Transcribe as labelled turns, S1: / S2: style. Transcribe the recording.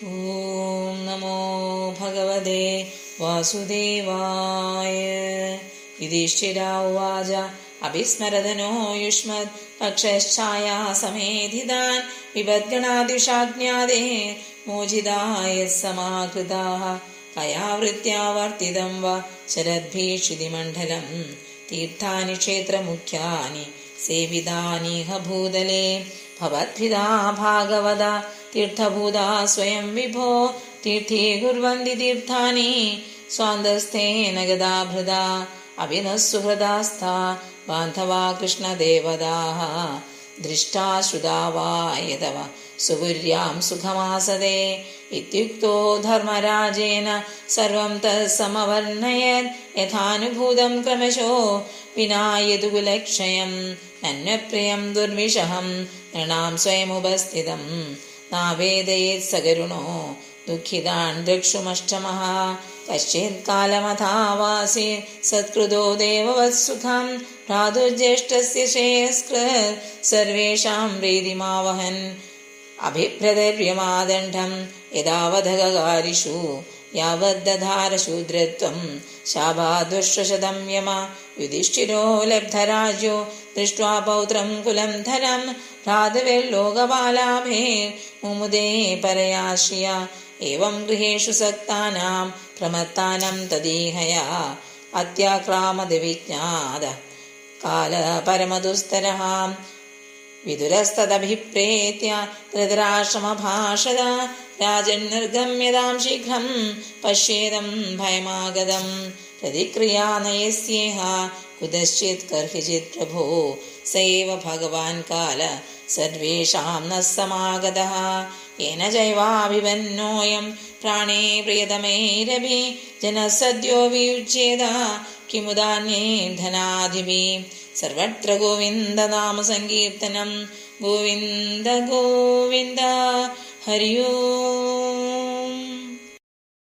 S1: ഓം നമോ ഭഗവതേ വാസുദേവായ. യുധിഷ്ഠിരാ ഉവാച അഭിസ്മരതനോ യുഷ്മത് പക്ഷശ്ഛായാസമേധിതാൻ വിപദ്ഗണാദിഷാജ്ഞാതേ മോചിതായ സമാകൃതാഃ കയാവൃത്യാവർത്തിതം വ ശരദ്ഭീഷിതിമണ്ഡലം തീർത്ഥാനി ക്ഷേത്രമുഖ്യാനി സേവിതാനീഹ ഭൂതലേ ഭവദ്ഭിദാ ഭാഗവത തീർത്ഥഭൂതാ സ്വയം വിഭോ തീർത്ഥീകുർവന്തി തീർത്ഥാനി സ്വാന്തസ്ഥേന ഗദാഭൃതാ അഭിനഃസുഹൃദാസ്ഥാ ബാന്ധവാ കൃഷ്ണദേവതാഃ ദൃഷ്ടാ ശ്രുതാ വാ യതവ സുഗുര്യാം സുഖമാസദേ ഇത്യുക്തോ ധർമ്മരാജേന സർവം തത്സമവർണ്ണയത് യഥാനുഭൂതം ക്രമശോ വിനായതുകുലക്ഷയം നന്വപ്രിയം ദുർവിഷഹം നൃണാം സ്വയമുപസ്ഥിതം നാവേദയേത് സകരുണോ ദുഃഖിതാൻ ദ്രക്ഷുമഷ്ടമഃ കശ്ചിത് കാലമഥാവാസി സത്കൃതോ ദേവവത്സുഖം ഭ്രാതുജ്യേഷ്ഠസ്യ ശ്രേയസ്കൃത് സർവേഷാം പ്രീതിമാവഹൻ അഭിപ്രദർവ്യമാദണ്ഡം യഥാവധകാരിഷു യാവദ്ദധാര ശൂദ്രത്വം ശാപാദുഷ്ടശതം യമ യുധിഷ്ഠിരോ ലബ്ധരാജ്യോ ദൃഷ്ട്വാ പൗത്രം കുലം ധനം ഭ്രാതൃവിർലോകപാലാഭേ മുമുദേ പരയാശ്രിയ ഏവം ഗൃഹേഷു സക്താനാം പ്രമത്താനം തദീഹയാ അത്യാക്രാമദവിജ്ഞാത കാല പരമദുസ്തരഃ വിദുരസ്തദഭിപ്രേത്യ ധൃതരാഷ്ട്രമഭാഷത രാജന്നിർഗമ്യതാം ശീഘ്രം പശ്യേദം ഭയമാഗതം പ്രതിക്രിയാ നയസ്യേഹ കുതശ്ചിത് കർഹിചിത് പ്രഭോ സൈവ ഭഗവാൻ കാല സർവേഷാം നഃ സമാഗതഃ യേന ചൈവാഭിപന്നോയം പ്രാണേ പ്രിയതമൈരഭി ജനഃ സദ്യോ വിയുജ്യേത കിമുദാന്യേ ധനാധിപി. സർവത്ര ഗോവിന്ദ നാമ സങ്കീർത്തനം. ഗോവിന്ദ ഗോവിന്ദ. ഹരി ഓം.